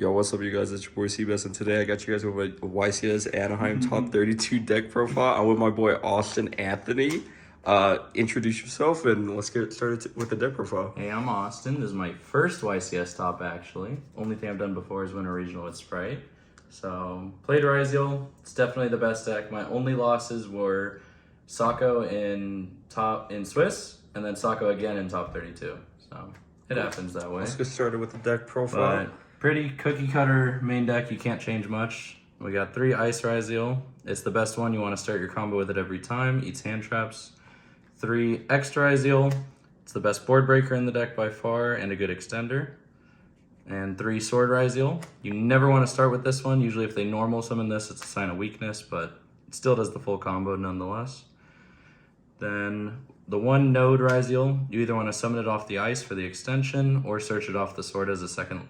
Yo, what's up, you guys? It's your boy Seabass, and today I got you guys with a YCS Anaheim top 32 deck profile. I'm with my boy Austin Anthony. Introduce yourself and let's get started with the deck profile. Hey, I'm Austin. This is my first YCS top, actually. Only thing I've done before is win a regional with Sprite. So, played Ryzeal. It's definitely the best deck. My only losses were Sako in Swiss, and then Sako again in top 32. So, it happens that way. Let's get started with the deck profile. But pretty cookie cutter main deck. You can't change much. We got 3 Ice Ryzeal. It's the best one. You want to start your combo with it every time. Eats hand traps. 3 Extra Ryzeal. It's the best board breaker in the deck by far and a good extender. And 3 Sword Ryzeal. You never want to start with this one. Usually if they normal summon this, it's a sign of weakness, but it still does the full combo nonetheless. Then the 1 Node Ryzeal. You either want to summon it off the ice for the extension or search it off the sword as a second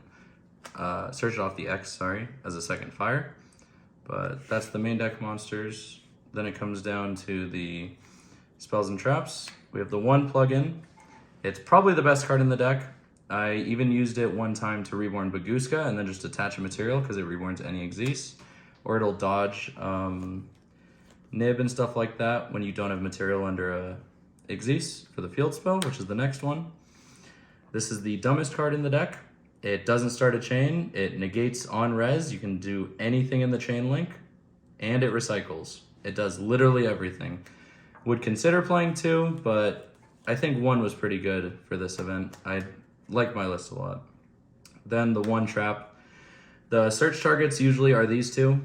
search it off the X, as a second fire. But that's the main deck monsters. Then it comes down to the spells and traps. We have the 1 plugin. It's probably the best card in the deck. I even used it one time to reborn Baguska and then just attach a material because it reborns any Xyz. Or it'll dodge Nib and stuff like that when you don't have material under a Xyz for the field spell, which is the next one. This is the dumbest card in the deck. It doesn't start a chain, it negates on res, you can do anything in the chain link, and it recycles. It does literally everything. Would consider playing 2, but I think 1 was pretty good for this event. I like my list a lot. Then the 1 trap. The search targets usually are these 2,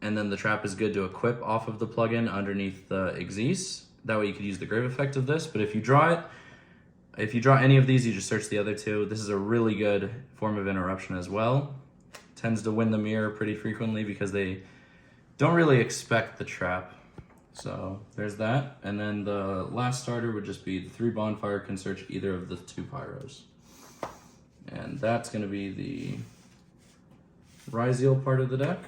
and then the trap is good to equip off of the plugin underneath the Xyz. That way you could use the grave effect of this, but if you draw it, if you draw any of these, you just search the other 2. This is a really good form of interruption as well. Tends to win the mirror pretty frequently because they don't really expect the trap. So there's that. And then the last starter would just be the 3 Bonfire can search either of the 2 Pyros. And that's going to be the Ryzeal part of the deck.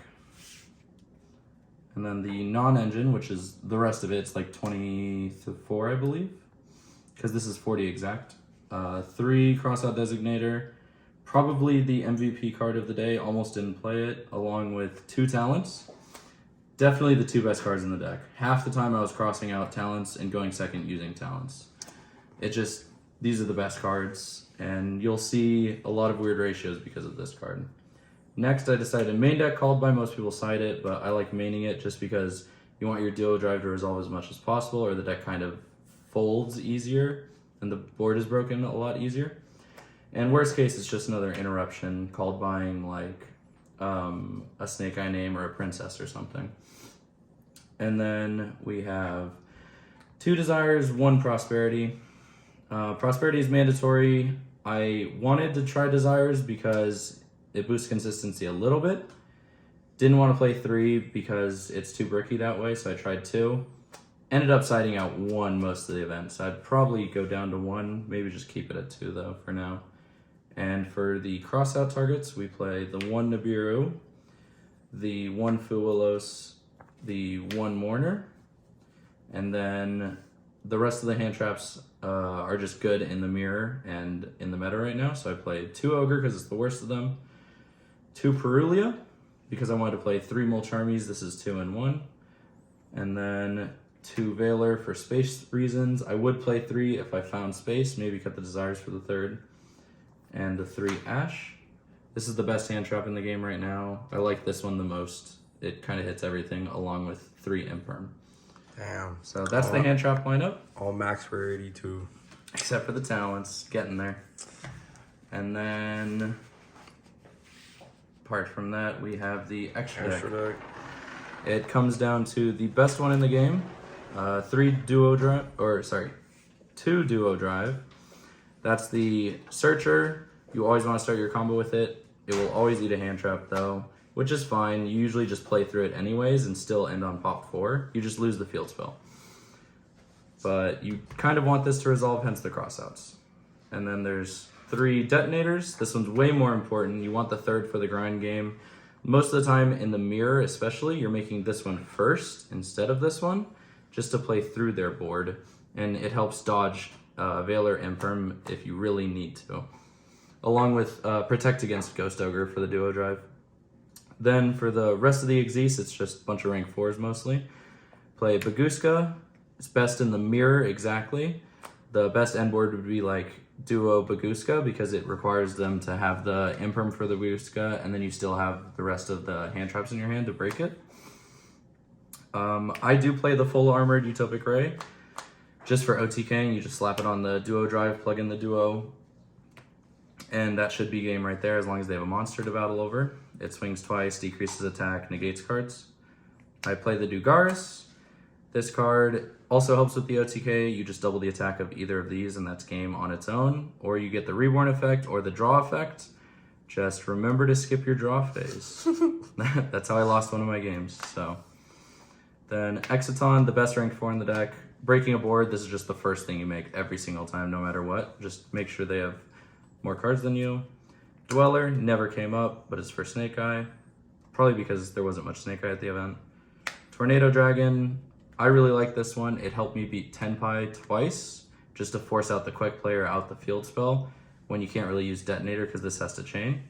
And then the non-engine, which is the rest of it, it's like 24, I believe. Because this is 40 exact. 3 Crossout Designator, probably the MVP card of the day, almost didn't play it, along with 2 Talents. Definitely the 2 best cards in the deck. Half the time I was crossing out Talents and going second using Talents. These are the best cards, and you'll see a lot of weird ratios because of this card. Next, I decided main deck called by most people side it, but I like maining it just because you want your duo drive to resolve as much as possible, or the deck kind of folds easier and the board is broken a lot easier. And worst case, it's just another interruption called buying like a Snake Eye name or a princess or something. And then we have 2 desires, 1 prosperity. Prosperity is mandatory. I wanted to try desires because it boosts consistency a little bit. Didn't want to play 3 because it's too bricky that way, so I tried 2. Ended up siding out 1 most of the events. I'd probably go down to 1, maybe just keep it at 2 though for now. And for the crossout targets, we play the 1 Nibiru, the 1 Fuilos, the 1 Mourner, and then the rest of the hand traps are just good in the mirror and in the meta right now. So I played 2 Ogre because it's the worst of them, 2 Perulia because I wanted to play 3 Mulcharmies. This is 2 and 1, and then 2 Veiler for space reasons. I would play 3 if I found space, maybe cut the desires for the 3rd. And the 3 Ash. This is the best hand trap in the game right now. I like this one the most. It kind of hits everything along with 3 Imperm. Damn. So that's the hand trap lineup. All max for 82. Except for the talents, getting there. And then, apart from that, we have the extra deck. It comes down to the best one in the game. 2 duo drive. That's the searcher. You always want to start your combo with it. It will always eat a hand trap though, which is fine. You usually just play through it anyways and still end on pop 4. You just lose the field spell. But you kind of want this to resolve, hence the crossouts. And then there's 3 detonators. This one's way more important. You want the 3rd for the grind game. Most of the time in the mirror especially, you're making this one first instead of this one, just to play through their board, and it helps dodge Veiler Imperm if you really need to. along with Protect Against Ghost Ogre for the duo drive. Then for the rest of the Xyz, it's just a bunch of rank 4s mostly. Play Baguska. It's best in the mirror, exactly. The best end board would be like duo Baguska because it requires them to have the imperm for the Baguska, and then you still have the rest of the hand traps in your hand to break it. I do play the full armored Utopic Ray just for OTKing. You just slap it on the duo drive, plug in the duo, and that should be game right there as long as they have a monster to battle over. It swings twice, decreases attack, negates cards. I play the Dugaris. This card also helps with the OTK. You just double the attack of either of these and that's game on its own. Or you get the Reborn effect or the draw effect. Just remember to skip your draw phase. That's how I lost one of my games. So then Exciton, the best rank 4 in the deck. Breaking a board, this is just the first thing you make every single time, no matter what. Just make sure they have more cards than you. Dweller never came up, but it's for Snake Eye. Probably because there wasn't much Snake Eye at the event. Tornado Dragon, I really like this one. It helped me beat Tenpai twice, just to force out the quick player out the field spell when you can't really use Detonator because this has to chain.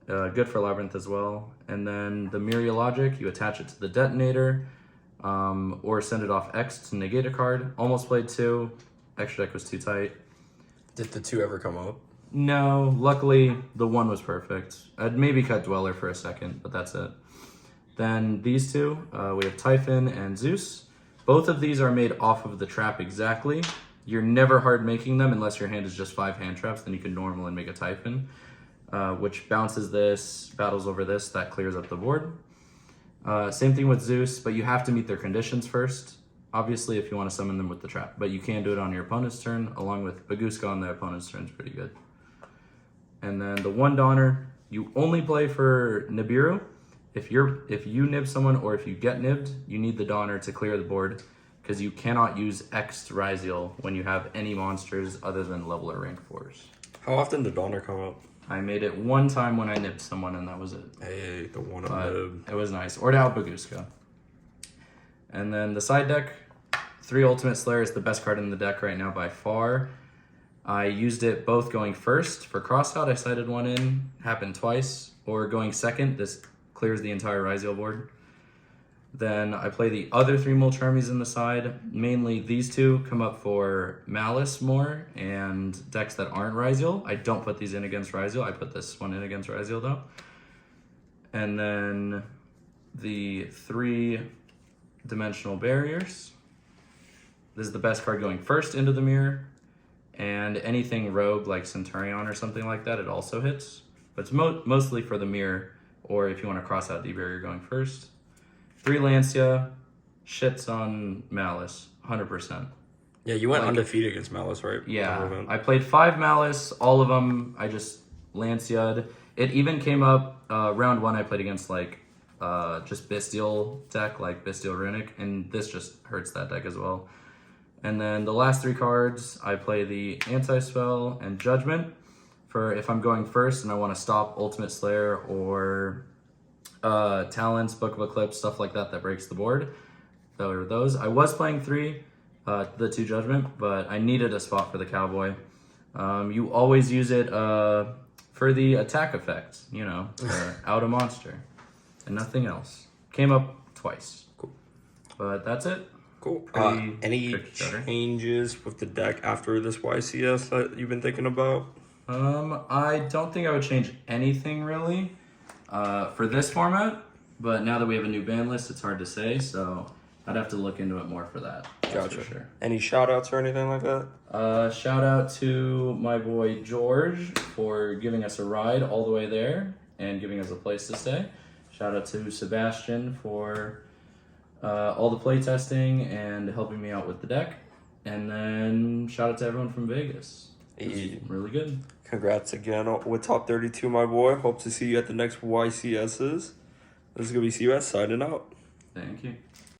Good for Labyrinth as well. And then the Myriologic, you attach it to the Detonator, or send it off X to negate a card. Almost played 2. Extra deck was too tight. Did the 2 ever come up? No, luckily the 1 was perfect. I'd maybe cut Dweller for a second, but that's it. Then these 2, we have Typhon and Zeus. Both of these are made off of the trap exactly. You're never hard making them unless your hand is just 5 hand traps, then you can normally make a Typhon, which bounces this, battles over this, that clears up the board. Same thing with Zeus, but you have to meet their conditions first. Obviously, if you want to summon them with the trap, but you can do it on your opponent's turn, along with Baguska on the opponent's turn is pretty good. And then the 1 Donner, you only play for Nibiru. If you nib someone or if you get nibbed, you need the Donner to clear the board because you cannot use X Ryzeal when you have any monsters other than level or rank 4s. How often did Donner come up? I made it 1 time when I nibbed someone and that was it. Hey, the one But nib. it was nice. Or to out Baguska. And then the side deck, 3 Ultimate Slayer is the best card in the deck right now by far. I used it both going first for crossout, I sided 1 in, happened twice, or going second, this clears the entire Ryzeal board. Then I play the other 3 Mulch Armies in the side. Mainly these 2 come up for Malice more and decks that aren't Ryzeal. I don't put these in against Ryzeal, I put this one in against Ryzeal though. And then the 3 Dimensional Barriers. This is the best card going first into the mirror. And anything rogue like Centurion or something like that, it also hits. But it's mostly for the mirror, or if you want to cross out the barrier going first. 3 Lancia, shits on Malice, 100%. Yeah, you went undefeated against Malice, right? Yeah, I played 5 Malice, all of them I just Lancia'd. It even came up, round 1 I played against like just Bestial deck, like Bestial Runic, and this just hurts that deck as well. And then the last 3 cards, I play the Anti-Spell and Judgment for if I'm going first and I want to stop Ultimate Slayer or Talents, Book of Eclipse, stuff like that that breaks the board. There were those. I was playing 3, the 2 Judgment, but I needed a spot for the Cowboy. You always use it for the attack effect, you know, out a monster and nothing else. Came up twice. Cool. But that's it. Cool. Pretty Any changes with the deck after this YCS that you've been thinking about? I don't think I would change anything really for this format, but now that we have a new ban list, it's hard to say, so I'd have to look into it more for that. Gotcha. For sure. Any shout-outs or anything like that? Shout out to my boy George for giving us a ride all the way there and giving us a place to stay. Shout out to Sebastian for all the play testing and helping me out with the deck. And then shout out to everyone from Vegas. It was really good. Congrats again with top 32, my boy. Hope to see you at the next YCSs. This is going to be CUS signing out. Thank you.